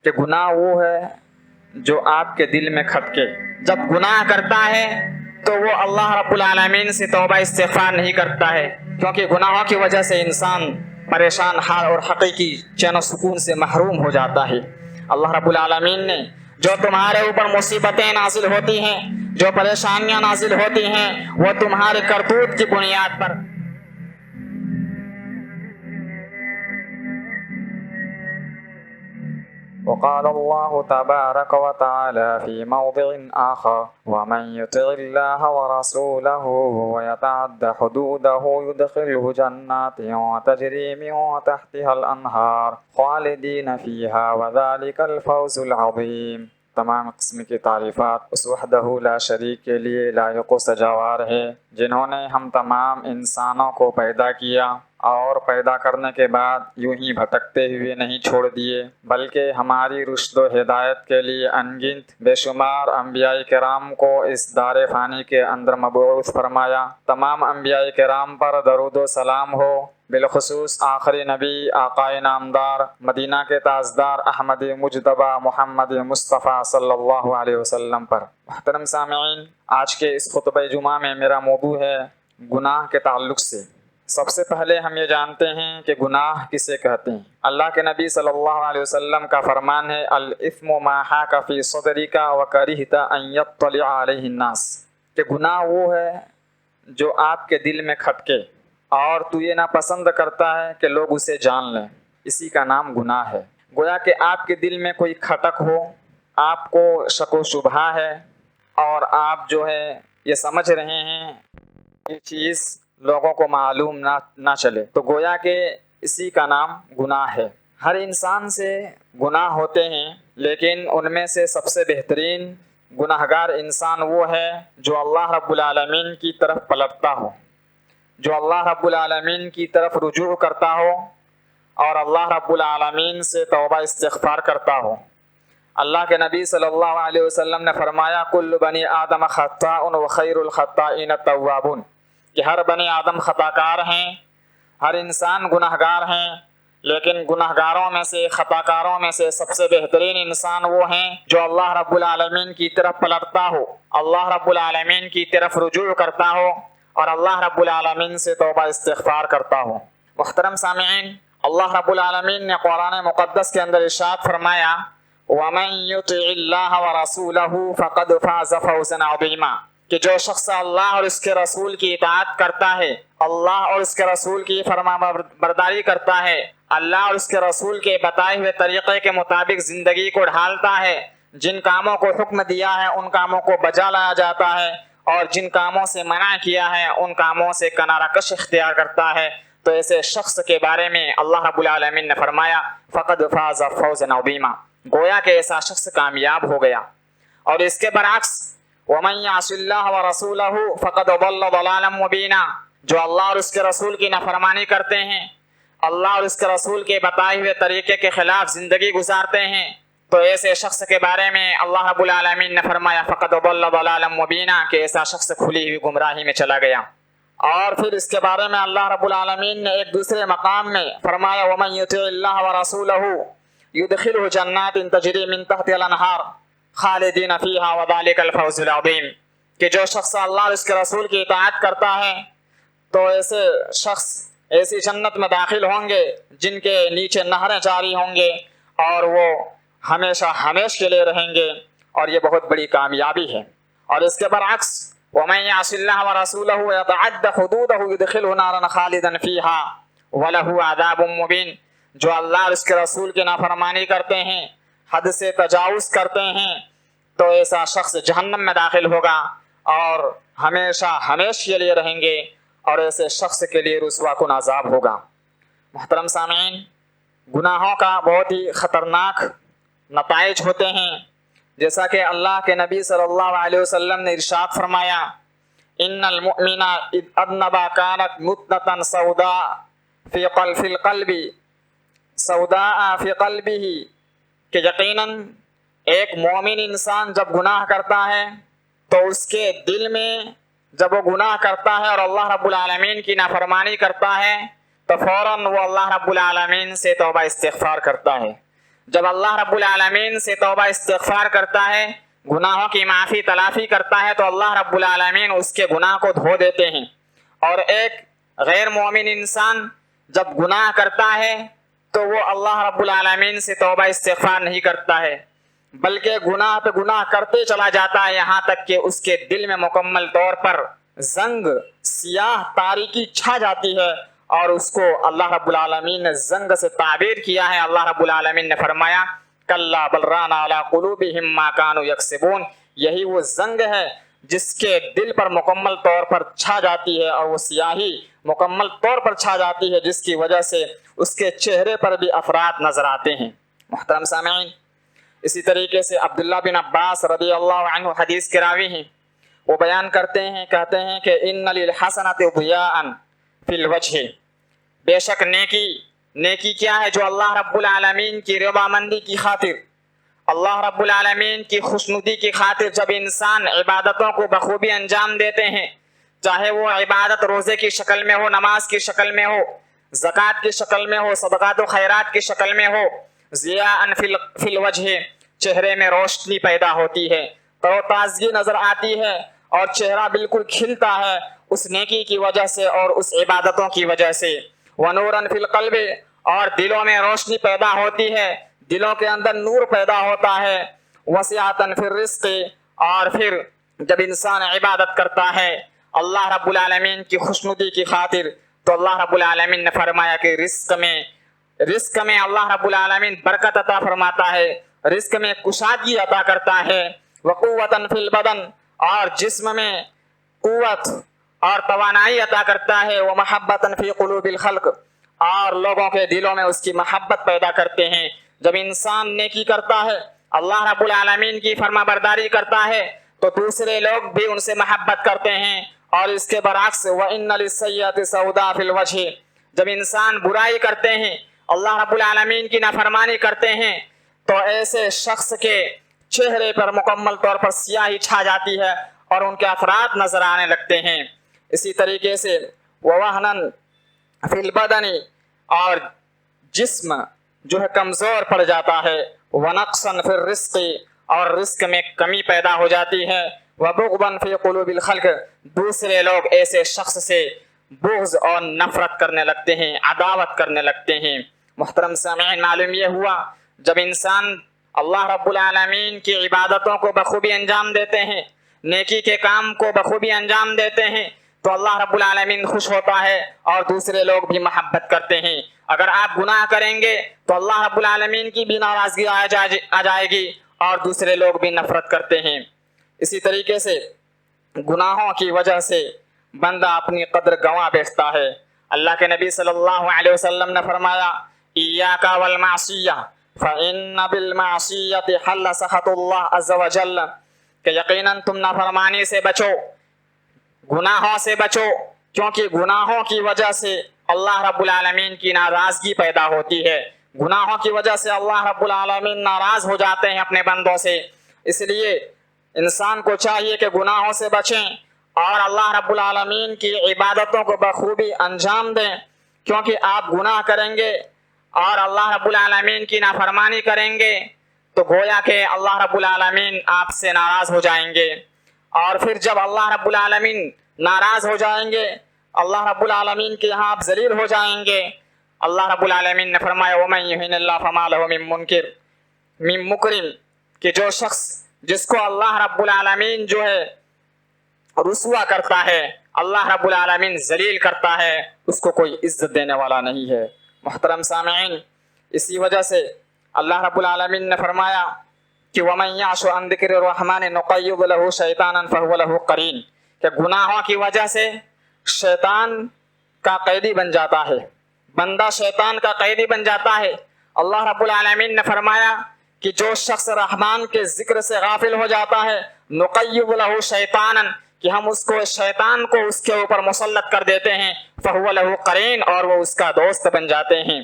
کہ گناہ وہ ہے جو آپ کے دل میں کھٹکے. جب گناہ کرتا ہے تو وہ اللہ رب العالمین سے توبہ استغفار نہیں کرتا ہے، کیونکہ گناہوں کی وجہ سے انسان پریشان حال اور حقیقی چین و سکون سے محروم ہو جاتا ہے. اللہ رب العالمین نے جو تمہارے اوپر مصیبتیں نازل ہوتی ہیں، جو پریشانیاں نازل ہوتی ہیں، وہ تمہارے کرتوت کی بنیاد پر. وقال الله تبارك وتعالى في موضع آخر: ومن يطع الله ورسوله ويتعد حدوده يدخله جنات تجري من تحتها الأنهار خالدين فيها وذلك الفوز العظيم. تمام قسم کی تعریفات اس وحدہ لا شریک کے لیے لائق و سجاوار ہے، جنہوں نے ہم تمام انسانوں کو پیدا کیا اور پیدا کرنے کے بعد یوں ہی بھٹکتے ہوئے نہیں چھوڑ دیے، بلکہ ہماری رشد و ہدایت کے لیے انگنت بے شمار انبیاء کرام کو اس دار فانی کے اندر مبعوث فرمایا. تمام انبیاء کرام پر درود و سلام ہو، بالخصوص آخری نبی آقائے نامدار مدینہ کے تاجدار احمد مجتبیٰ محمد مصطفیٰ صلی اللہ علیہ وسلم پر. محترم سامعین، آج کے اس خطبہ جمعہ میں میرا موضوع ہے گناہ کے تعلق سے. سب سے پہلے ہم یہ جانتے ہیں کہ گناہ کسے کہتے ہیں. اللہ کے نبی صلی اللہ علیہ وسلم کا فرمان ہے: الاثم ما حاک فی صدرک وکرہت ان یطلع علیہ الناس، کہ گناہ وہ ہے جو آپ کے دل میں کھٹکے اور تو یہ ناپسند کرتا ہے کہ لوگ اسے جان لیں، اسی کا نام گناہ ہے. گویا کہ آپ کے دل میں کوئی کھٹک ہو، آپ کو شک و شبہ ہے اور آپ جو ہے یہ سمجھ رہے ہیں یہ چیز لوگوں کو معلوم نہ چلے، تو گویا کہ اسی کا نام گناہ ہے. ہر انسان سے گناہ ہوتے ہیں، لیکن ان میں سے سب سے بہترین گناہگار انسان وہ ہے جو اللہ رب العالمین کی طرف پلٹتا ہو، جو اللہ رب العالمین کی طرف رجوع کرتا ہو اور اللہ رب العالمین سے توبہ استغفار کرتا ہو. اللہ کے نبی صلی اللہ علیہ وسلم نے فرمایا: کل بنی آدم خطاء وخیر الخطائین التوابون، کہ ہر بنی آدم خطا کار ہیں، ہر انسان گناہ گار ہیں، لیکن گناہ گاروں میں سے، خطا کاروں میں سے سب سے بہترین انسان وہ ہیں جو اللہ رب العالمین کی طرف پلٹتا ہو، اللہ رب العالمین کی طرف رجوع کرتا ہو اور اللہ رب العالمین سے توبہ استغفار کرتا ہو. محترم سامعین، اللہ رب العالمین نے قرآن مقدس کے اندر ارشاد فرمایا: وَمَن يُطِعِ اللَّهَ وَرَسُولَهُ فَقَدْ فَازَ فَوْزًا عَظِيمًا، کہ جو شخص اللہ اور اس کے رسول کی اطاعت کرتا ہے، اللہ اور اس کے رسول کی فرما برداری کرتا ہے، اللہ اور اس کے رسول کے بتائے ہوئے طریقے کے مطابق زندگی کو ڈھالتا ہے، جن کاموں کو حکم دیا ہے ان کاموں کو بجا لایا جاتا ہے اور جن کاموں سے منع کیا ہے ان کاموں سے کنارہ کش اختیار کرتا ہے، تو ایسے شخص کے بارے میں اللہ رب العالمین نے فرمایا: فقد فاز فوزا عظیما، گویا کہ ایسا شخص کامیاب ہو گیا. اور اس کے برعکس وَمَن يَعْصِ اللَّهَ وَرَسُولَهُ فَقَدْ ضَلَّ ضَلَالًا مُبِينًا، جو اللہ اور اس کے رسول کی نافرمانی کرتے ہیں، اللہ اور اس کے رسول کے بتائے ہوئے طریقے کے خلاف زندگی گزارتے ہیں، تو ایسے شخص کے بارے میں اللہ رب العالمین نے فرمایا: فَقَدْ ضَلَّ ضَلَالًا مُبِينًا، کہ ایسا شخص کھلی ہوئی گمراہی میں چلا گیا. اور پھر اس کے بارے میں اللہ رب العالمین نے ایک دوسرے مقام میں فرمایا: وَمَن يُطِعِ اللَّهَ وَرَسُولَهُ يُدْخِلْهُ جَنَّاتٍ تَجْرِي مِن تَحْتِهَا الْأَنْهَارُ خالدین فیہا وذالک الفوز العظیم، کہ جو شخص اللہ اور اس کے رسول کی اطاعت کرتا ہے تو ایسے شخص ایسی جنت میں داخل ہوں گے جن کے نیچے نہریں جاری ہوں گے اور وہ ہمیشہ ہمیش کے لیے رہیں گے، اور یہ بہت بڑی کامیابی ہے. اور اس کے برعکس وَمَن يَعْصِ اللَّهَ وَرَسُولَهُ وَيَتَعَدَّ حُدُودَهُ يُدْخِلْهُ نَارًا خَالِدًا فِيهَا وَلَهُ عَذَابٌ مُّبِينٌ، جو اللہ اور اس کے رسول کی نافرمانی کرتے ہیں، حد سے تجاوز کرتے ہیں، تو ایسا شخص جہنم میں داخل ہوگا اور ہمیشہ ہمیش کے لیے رہیں گے، اور ایسے شخص کے لیے رسوا کن عذاب ہوگا. محترم سامعین، گناہوں کا بہت ہی خطرناک نتائج ہوتے ہیں، جیسا کہ اللہ کے نبی صلی اللہ علیہ وسلم نے ارشاد فرمایا: ان المؤمن اذ اذنب كانت متنة سوداء فی القلب سوداء فی قلبه، کہ یقیناً ایک مومن انسان جب گناہ کرتا ہے تو اس کے دل میں جب وہ گناہ کرتا ہے اور اللہ رب العالمین کی نافرمانی کرتا ہے تو فوراً وہ اللہ رب العالمین سے توبہ استغفار کرتا ہے. جب اللہ رب العالمین سے توبہ استغفار کرتا ہے، گناہوں کی معافی تلافی کرتا ہے، تو اللہ رب العالمین اس کے گناہ کو دھو دیتے ہیں۔ اور ایک غیر مومن انسان جب گناہ کرتا ہے تو وہ اللہ رب العالمین سے توبہ استغفار نہیں کرتا ہے، بلکہ گناہ پہ گناہ کرتے چلا جاتا ہے، یہاں تک کہ اس کے دل میں مکمل طور پر زنگ، سیاہ تاریکی چھا جاتی ہے، اور اس کو اللہ رب العالمین نے زنگ سے تعبیر کیا ہے۔ اللہ رب العالمین نے فرمایا کلا بل ران علی قلوبہم ما کانوا یکسبون، یہی وہ زنگ ہے جس کے دل پر مکمل طور پر چھا جاتی ہے، اور وہ سیاہی مکمل طور پر چھا جاتی ہے جس کی وجہ سے اس کے چہرے پر بھی افراد نظر آتے ہیں۔ محترم سامعین، اسی طریقے سے عبداللہ بن عباس رضی اللہ عنہ حدیث کے راوی ہیں، وہ بیان کرتے ہیں، کہتے ہیں کہ ان للحسنۃ ضیاء فی الوجہ، بے شک نیکی کیا ہے؟ جو اللہ رب العالمین کی رضامندی کی خاطر، اللہ رب العالمین کی خوشنودی کی خاطر جب انسان عبادتوں کو بخوبی انجام دیتے ہیں، چاہے وہ عبادت روزے کی شکل میں ہو، نماز کی شکل میں ہو، زکوٰۃ کی شکل میں ہو، صدقات و خیرات کی شکل میں ہو، ضیاء فی الوجہ، چہرے میں روشنی پیدا ہوتی ہے، تر و تازگی نظر آتی ہے، اور چہرہ بالکل کھلتا ہے اس نیکی کی وجہ سے اور اس عبادتوں کی وجہ سے۔ ونوراً فی القلب، اور دلوں میں روشنی پیدا ہوتی ہے، دلوں کے اندر نور پیدا ہوتا ہے۔ وسعۃ فی الرزق، اور پھر جب انسان عبادت کرتا ہے اللہ رب العالمین کی خوشنودی کی خاطر، تو اللہ رب العالمین نے فرمایا کہ رزق میں اللہ رب العالمین برکت عطا فرماتا ہے، رزق میں کشادگی عطا کرتا ہے۔ وقوۃ فی البدن، اور جسم میں قوت اور توانائی عطا کرتا ہے۔ ومحبۃ فی قلوب الخلق، اور لوگوں کے دلوں میں اس کی محبت پیدا کرتے ہیں۔ جب انسان نیکی کرتا ہے، اللہ رب العالمین کی فرما برداری کرتا ہے، تو دوسرے لوگ بھی ان سے محبت کرتے ہیں۔ اور اس کے برعکس وَإِنَّ لِلسَّيِّئَةِ سَوْدَاءَ فِي الْوَجْهِ، جب انسان برائی کرتے ہیں، اللہ رب العالمین کی نافرمانی کرتے ہیں، تو ایسے شخص کے چہرے پر مکمل طور پر سیاہی چھا جاتی ہے اور ان کے افراد نظر آنے لگتے ہیں۔ اسی طریقے سے وَوَهْنًا فِي الْبَدَنِ، اور جسم جو ہے کمزور پڑ جاتا ہے۔ وَنَقْصًا فِي الرِّزْقِ، اور رزق میں کمی پیدا ہو جاتی ہے۔ وَبُغْضًا فِي قُلُوبِ الْخَلْقِ، دوسرے لوگ ایسے شخص سے بغض اور نفرت کرنے لگتے ہیں، عداوت کرنے لگتے ہیں۔ محترم سامعین، معلوم یہ ہوا جب انسان اللہ رب العالمین کی عبادتوں کو بخوبی انجام دیتے ہیں، نیکی کے کام کو بخوبی انجام دیتے ہیں، تو اللہ رب العالمین خوش ہوتا ہے اور دوسرے لوگ بھی محبت کرتے ہیں۔ اگر آپ گناہ کریں گے تو اللہ رب العالمین کی بھی ناراضگی آ جائے گی اور دوسرے لوگ بھی نفرت کرتے ہیں۔ اسی طریقے سے گناہوں کی وجہ سے بندہ اپنی قدر گنوا بیٹھتا ہے۔ اللہ کے نبی صلی اللہ علیہ وسلم نے فرمایا ایاک والمعصیہ فإن بالمعصیۃ حل سخط اللہ عز وجل، کہ یقیناً تم نافرمانی سے بچو، گناہوں سے بچو، کیونکہ گناہوں کی وجہ سے اللہ رب العالمین کی ناراضگی پیدا ہوتی ہے۔ گناہوں کی وجہ سے اللہ رب العالمین ناراض ہو جاتے ہیں اپنے بندوں سے۔ اس لیے انسان کو چاہیے کہ گناہوں سے بچیں اور اللہ رب العالمین کی عبادتوں کو بخوبی انجام دیں، کیونکہ آپ گناہ کریں گے اور اللہ رب العالمین کی نافرمانی کریں گے تو گویا کہ اللہ رب العالمین آپ سے ناراض ہو جائیں گے، اور پھر جب اللہ رب العالمین ناراض ہو جائیں گے، اللہ رب العالمین کے یہاں آپ ذلیل ہو جائیں گے۔ اللہ رب العالمین نے فرمایا وَمَن يُهِنِ اللَّهُ فَمَا لَهُ مِن مُكْرِمٍ، کہ جو شخص جس کو اللہ رب العالمین جو ہے رسوا کرتا ہے، اللہ رب العالمین ذلیل کرتا ہے، اس کو کوئی عزت دینے والا نہیں ہے۔ محترم سامعین، اسی وجہ سے اللہ رب العالمین نے فرمایا کہ وَمَن يَعْشُ عَن ذِكْرِ الرَّحْمَنِ نُقَيِّضْ لَهُ شَيْطَانًا فَهُوَ لَهُ قَرِينٌ، کہ گناہوں کی وجہ سے شیطان کا قیدی بن جاتا ہے، بندہ شیطان کا قیدی بن جاتا ہے۔ اللہ رب العالمین نے فرمایا کہ جو شخص رحمان کے ذکر سے غافل ہو جاتا ہے نقیض لہ شیطانا، کہ ہم اس کو شیطان کو اس کے اوپر مسلط کر دیتے ہیں، فہو لہ قرین، اور وہ اس کا دوست بن جاتے ہیں۔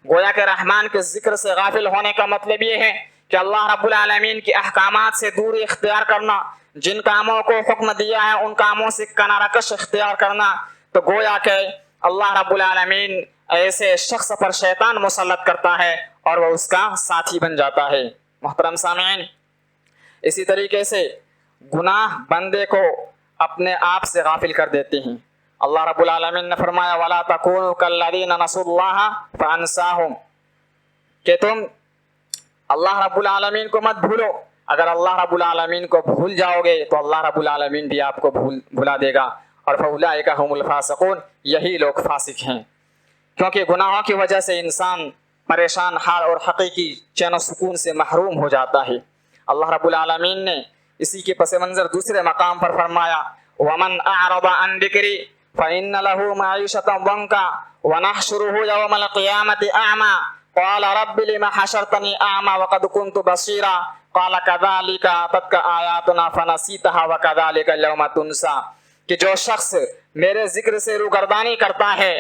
گویا کہ رحمان کے ذکر سے غافل ہونے کا مطلب یہ ہے کہ اللہ رب العالمین کے احکامات سے دوری اختیار کرنا، جن کاموں کو حکم دیا ہے ان کاموں سے کنارہ کش اختیار کرنا، تو گویا کہ اللہ رب العالمین ایسے شخص پر شیطان مسلط کرتا ہے اور وہ اس کا ساتھی بن جاتا ہے۔ محترم سامعین، اسی طریقے سے گناہ بندے کو اپنے آپ سے غافل کر دیتے ہیں۔ اللہ رب العالمین نے فرمایا وَلَا تَكُونُوا كَالَّذِينَ نَسُوا اللَّهَ فَأَنسَاهُمْ، کہ تم اللہ رب العالمین کو مت بھولو۔ اگر اللہ رب العالمین کو بھول جاؤ گے تو اللہ رب العالمین بھی آپ کو بھلا دے گا، اور فَأُولَٰئِكَ هُمُ الْفَاسِقُونَ، یہی لوگ فاسق ہیں۔ کیونکہ گناہوں کی وجہ سے انسان پریشان حال اور حقیقی چین و سکون سے محروم ہو جاتا ہے۔ اللہ رب العالمین نے اسی کے پس منظر دوسرے مقام پر فرمایا وَمَنْ أَعْرَضَ عَنْ ذِكْرِي فَإِنَّ لَهُ مَعِيشَةً ضَنكًا وَنَحْشُرُهُ يَوْمَ الْقِيَامَةِ أَعْمَىٰ قَالَ رَبِّ لِمَ حَشَرْتَنِي أَعْمَىٰ وَقَدْ كُنتُ بَصِيرًا قَالَ كَذَٰلِكَ أَتَتْكَ آيَاتُنَا فَنَسِيتَهَا وَكَذَٰلِكَ الْيَوْمَ تُنسَىٰ، کہ جو شخص میرے ذکر سے روگردانی کرتا ہے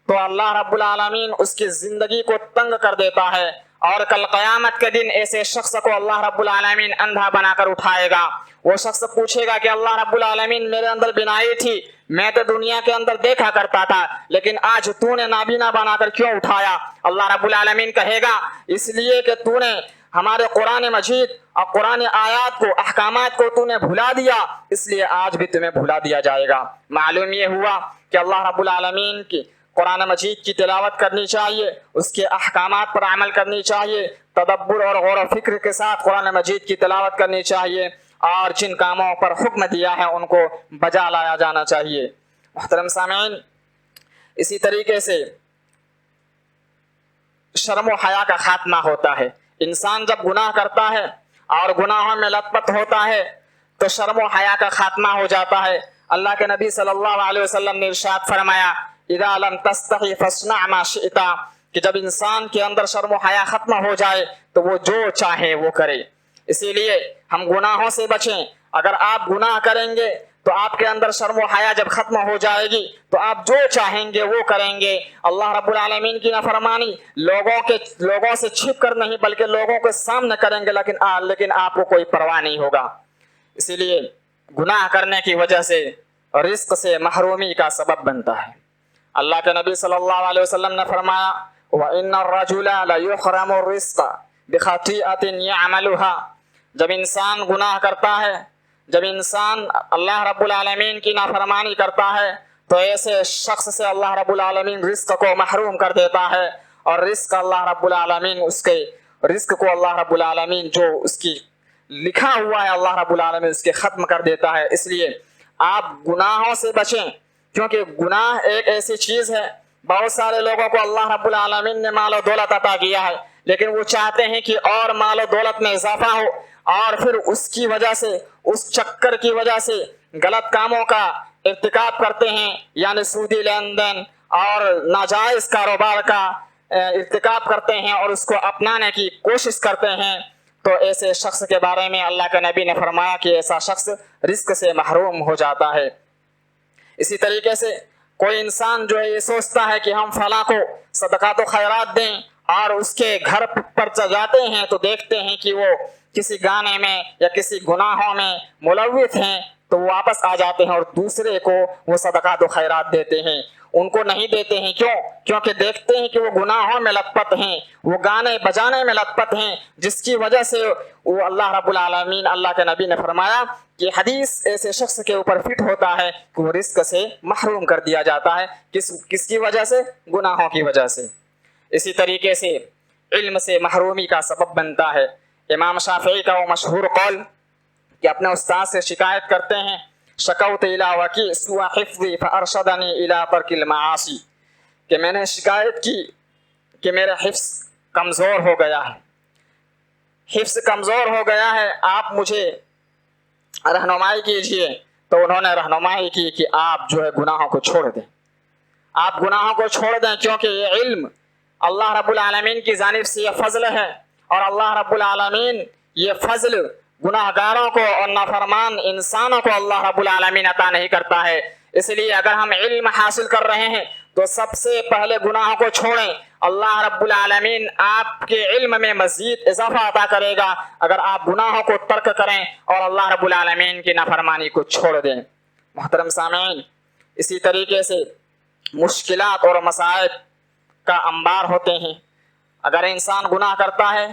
تو اللہ رب العالمین اس کی زندگی کو تنگ کر دیتا ہے، اور کل قیامت کے دن ایسے شخص کو اللہ رب العالمین اندھا بنا کر اٹھائے گا۔ وہ شخص پوچھے گا کہ اللہ رب العالمین میرے اندر بینائی تھی، میں تو دنیا کے اندر دیکھا کرتا تھا، لیکن آج تو نے نابینا بنا کر کیوں اٹھایا؟ اللہ رب العالمین کہے گا اس لیے کہ تو نے ہمارے قرآن مجید اور قرآن آیات کو، احکامات کو تو نے بھلا دیا، اس لیے آج بھی تمہیں بھلا دیا جائے گا۔ معلوم یہ ہوا کہ اللہ رب العالمین کی قرآن مجید کی تلاوت کرنی چاہیے، اس کے احکامات پر عمل کرنی چاہیے، تدبر اور غور و فکر کے ساتھ قرآن مجید کی تلاوت کرنی چاہیے، اور جن کاموں پر حکم دیا ہے ان کو بجا لایا جانا چاہیے۔ محترم سامعین، اسی طریقے سے شرم و حیا کا خاتمہ ہوتا ہے۔ انسان جب گناہ کرتا ہے اور گناہوں میں لت پت ہوتا ہے تو شرم و حیا کا خاتمہ ہو جاتا ہے۔ اللہ کے نبی صلی اللہ علیہ وسلم نے ارشاد فرمایا اذا لم تستحی فاصنع ما شئت، کہ جب انسان کے اندر شرم و حیا ختم ہو جائے تو وہ جو چاہے وہ کرے۔ اسی لیے ہم گناہوں سے بچیں۔ اگر آپ گناہ کریں گے تو آپ کے اندر شرم و حیا جب ختم ہو جائے گی تو آپ جو چاہیں گے وہ کریں گے۔ اللہ رب العالمین کی نافرمانی لوگوں سے چھپ کر نہیں بلکہ لوگوں کے سامنے کریں گے، لیکن آپ کو کوئی پرواہ نہیں ہوگا۔ اسی لیے گناہ کرنے کی وجہ سے رزق سے محرومی کا سبب بنتا ہے۔ اللہ کے نبی صلی اللہ علیہ وسلم نے فرمایا وَإِنَّ الرَّجُلَ لَيُحْرَمُ الرِّزْقَ بِخَطِيئَةٍ يَعْمَلُهَا، جب انسان گناہ کرتا ہے، جب انسان اللہ رب العالمین کی نافرمانی کرتا ہے تو ایسے شخص سے اللہ رب العالمین رزق کو محروم کر دیتا ہے، اور رزق اللہ رب العالمین اس کے رزق کو اللہ رب العالمین جو اس کی لکھا ہوا ہے اللہ رب العالمین اس کے ختم کر دیتا ہے۔ اس لیے آپ گناہوں سے بچیں، کیونکہ گناہ ایک ایسی چیز ہے، بہت سارے لوگوں کو اللہ رب العالمین نے مال و دولت عطا کیا ہے، لیکن وہ چاہتے ہیں کہ اور مال و دولت میں اضافہ ہو، اور پھر اس کی وجہ سے، اس چکر کی وجہ سے غلط کاموں کا ارتکاب کرتے ہیں، یعنی سودی لین دین اور ناجائز کاروبار کا ارتکاب کرتے ہیں اور اس کو اپنانے کی کوشش کرتے ہیں۔ تو ایسے شخص کے بارے میں اللہ کے نبی نے فرمایا کہ ایسا شخص رزق سے محروم ہو جاتا ہے۔ اسی طریقے سے کوئی انسان جو ہے یہ سوچتا ہے کہ ہم فلاں کو صدقات و خیرات دیں، اور اس کے گھر پر جاتے ہیں تو دیکھتے ہیں کہ وہ کسی گانے میں یا کسی گناہوں میں ملوث ہیں، تو وہ واپس آ جاتے ہیں اور دوسرے کو وہ صدقات و خیرات دیتے ہیں۔ ان کو نہیں دیتے ہیں، کیونکہ دیکھتے ہیں کہ وہ گناہوں میں لت پت ہیں، وہ گانے بجانے میں لت پت ہیں، جس کی وجہ سے وہ اللہ رب العالمین، اللہ کے نبی نے فرمایا کہ حدیث ایسے شخص کے اوپر فٹ ہوتا ہے کہ وہ رزق سے محروم کر دیا جاتا ہے۔ کس کی وجہ سے؟ گناہوں کی وجہ سے۔ اسی طریقے سے علم سے محرومی کا سبب بنتا ہے۔ امام شافعی کا وہ مشہور قول کہ اپنے استاد سے شکایت کرتے ہیں شکوت الی وکیع سوء حفظی فارشدنی الی ترک المعاصی، کہ میں نے شکایت کی کہ میرا حفظ کمزور ہو گیا ہے، حفظ کمزور ہو گیا ہے، آپ مجھے رہنمائی کیجئے۔ تو انہوں نے رہنمائی کی کہ آپ جو ہے گناہوں کو چھوڑ دیں، آپ گناہوں کو چھوڑ دیں، کیونکہ یہ علم اللہ رب العالمین کی جانب سے یہ فضل ہے، اور اللہ رب العالمین یہ فضل گناہ گاروں کو اور نافرمان انسانوں کو اللہ رب العالمین عطا نہیں کرتا ہے۔ اس لیے اگر ہم علم حاصل کر رہے ہیں تو سب سے پہلے گناہوں کو چھوڑیں، اللہ رب العالمین آپ کے علم میں مزید اضافہ عطا کرے گا اگر آپ گناہوں کو ترک کریں اور اللہ رب العالمین کی نافرمانی کو چھوڑ دیں۔ محترم سامعین، اسی طریقے سے مشکلات اور مصائب کا انبار ہوتے ہیں۔ اگر انسان گناہ کرتا ہے،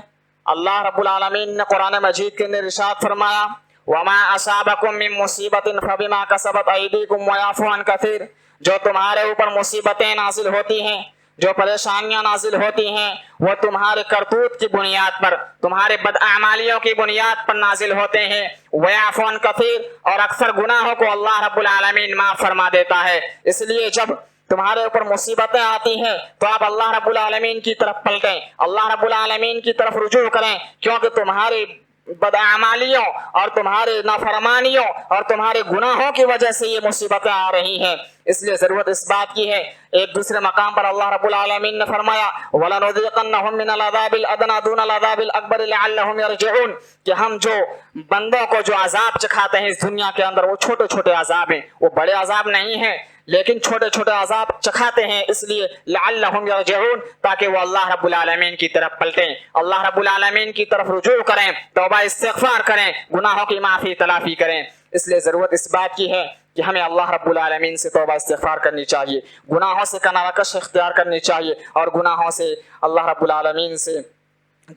اللہ رب العالمین نے قرآن مجید کے اندر ارشاد فرمایا وما اصابکم من مصیبت فبما کسبت ایدیکم ویعفو عن کثیر، جو تمہارے اوپر مصیبتیں نازل ہوتی ہیں، جو پریشانیاں نازل ہوتی ہیں، وہ تمہارے کرتوت کی بنیاد پر، تمہارے بداعمالیوں کی بنیاد پر نازل ہوتے ہیں، ویعفو عن کثیر، اور اکثر گناہوں کو اللہ رب العالمین معاف فرما دیتا ہے۔ اس لیے جب تمہارے اوپر مصیبتیں آتی ہیں تو آپ اللہ رب العالمین کی طرف پلٹیں، اللہ رب العالمین کی طرف رجوع کریں، کیونکہ تمہاری بداعمالیوں اور تمہارے نافرمانیوں اور تمہارے گناہوں کی وجہ سے یہ مصیبتیں آ رہی ہیں۔ اس لیے ضرورت اس بات کی ہے، ایک دوسرے مقام پر اللہ رب العالمین نے فرمایا وَلَنُذِيقَنَّهُم مِّنَ الْعَذَابِ الْأَدْنَىٰ دُونَ الْعَذَابِ الْأَكْبَرِ لَعَلَّهُمْ يَرْجِعُونَ، کہ ہم جو بندوں کو جو عذاب چکھاتے ہیں اس دنیا کے اندر وہ چھوٹے چھوٹے عذاب ہیں، وہ بڑے عذاب نہیں ہیں، لیکن چھوٹے چھوٹے عذاب چکھاتے ہیں، اس لیے لعلہم یرجعون، تاکہ وہ اللہ رب العالمین کی طرف پلٹیں، اللہ رب العالمین کی طرف رجوع کریں، توبہ استغفار کریں، گناہوں کی معافی تلافی کریں۔ اس لیے ضرورت اس بات کی ہے کہ ہمیں اللہ رب العالمین سے توبہ استغفار کرنی چاہیے، گناہوں سے کنارکش اختیار کرنی چاہیے، اور گناہوں سے اللہ رب العالمین سے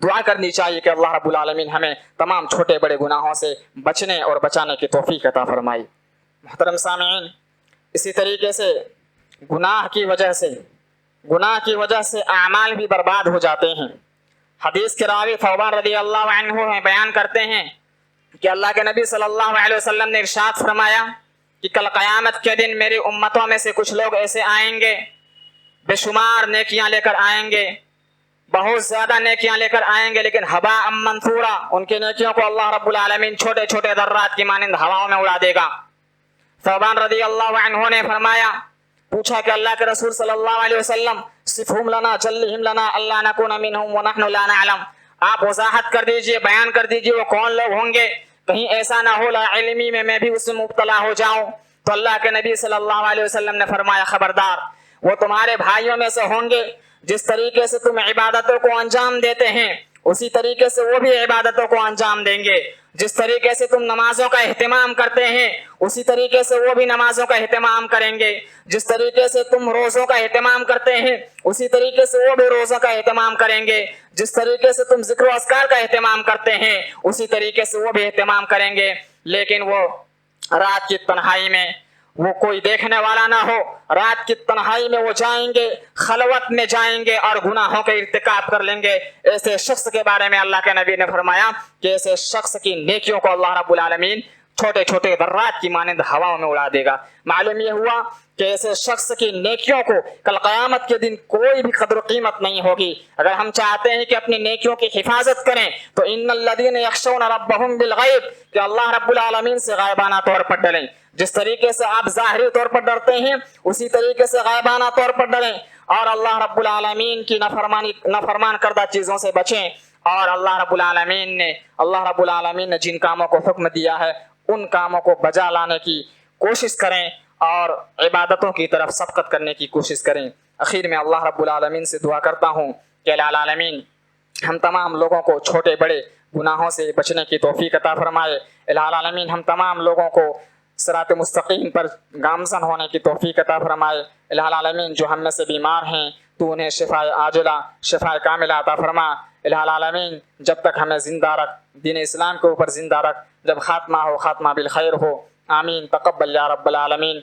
دعا کرنی چاہیے کہ اللہ رب العالمین ہمیں تمام چھوٹے بڑے گناہوں سے بچنے اور بچانے کی توفیق عطا فرمائی۔ محترم سامعین، اسی طریقے سے گناہ کی وجہ سے اعمال بھی برباد ہو جاتے ہیں۔ حدیث کے راوی ثوبان رضی اللہ عنہ بیان کرتے ہیں کہ اللہ کے نبی صلی اللہ علیہ وسلم نے ارشاد فرمایا کہ کل قیامت کے دن میری امتوں میں سے کچھ لوگ ایسے آئیں گے، بے شمار نیکیاں لے کر آئیں گے، بہت زیادہ نیکیاں لے کر آئیں گے، لیکن ہباء منثورا، ان کی نیکیوں کو اللہ رب العالمین چھوٹے چھوٹے ذرات کی مانند ہواؤں میں اڑا دے گا۔ ثوبان رضی اللہ عنہ نے فرمایا، پوچھا کہ اللہ کے رسول صلی اللہ علیہ وسلم صفہم لنا جلہم لنا اللہ نکون منہم ونحن لا نعلم، آپ وضاحت کر دیجئے، بیان کر دیجئے وہ کون لوگ ہوں گے، کہیں ایسا نہ ہو لا علمی میں بھی اس میں مبتلا ہو جاؤں۔ تو اللہ کے نبی صلی اللہ علیہ وسلم نے فرمایا خبردار، وہ تمہارے بھائیوں میں سے ہوں گے، جس طریقے سے تم عبادتوں کو انجام دیتے ہیں اسی طریقے سے وہ بھی عبادتوں کو انجام دیں گے، جس طریقے سے تم نمازوں کا اہتمام کرتے ہیں اسی طریقے سے وہ بھی نمازوں کا اہتمام کریں گے، جس طریقے سے تم روزوں کا اہتمام کرتے ہیں اسی طریقے سے وہ بھی روزوں کا اہتمام کریں گے، جس طریقے سے تم ذکر و اذکار کا اہتمام کرتے ہیں اسی طریقے سے وہ بھی اہتمام کریں گے، لیکن وہ رات کی تنہائی میں وہ کوئی دیکھنے والا نہ ہو، رات کی تنہائی میں وہ جائیں گے، خلوت میں جائیں گے اور گناہوں کا ارتکاب کر لیں گے۔ ایسے شخص کے بارے میں اللہ کے نبی نے فرمایا کہ ایسے شخص کی نیکیوں کو اللہ رب العالمین چھوٹے چھوٹے ذرات کی مانند ہواؤں میں اڑا دے گا۔ معلوم یہ ہوا کہ ایسے شخص کی نیکیوں کو کل قیامت کے دن کوئی بھی قدر و قیمت نہیں ہوگی۔ اگر ہم چاہتے ہیں کہ اپنی نیکیوں کی حفاظت کریں تو ان الذین یخشون ربهم بالغیب، کہ اللہ رب العالمین سے غائبانہ طور پر ڈریں، جس طریقے سے آپ ظاہری طور پر ڈرتے ہیں اسی طریقے سے غائبانہ طور پر ڈریں، اور اللہ رب العالمین کی نافرمان کردہ چیزوں سے بچیں، اور اللہ رب العالمین نے جن کاموں کو حکم دیا ہے ان کاموں کو بجا لانے کی کوشش کریں اور عبادتوں کی طرف سبقت کرنے کی کوشش کریں۔ اخیر میں اللہ رب العالمین سے دعا کرتا ہوں کہ الہ العالمین ہم تمام لوگوں کو چھوٹے بڑے گناہوں سے بچنے کی توفیق عطا فرمائے، الہ العالمین ہم تمام لوگوں کو صراط مستقیم پر گامزن ہونے کی توفیق عطا فرمائے، الہ العالمین جو ہم میں سے بیمار ہیں تو انہیں شفاء عاجلہ شفاء کاملہ عطا فرما، الہ العالمین جب تک ہمیں زندہ رکھ، دین اسلام کے اوپر زندہ رکھ، جب خاتمہ ہو خاتمہ بالخیر ہو، آمین، تقبل یا رب العالمین۔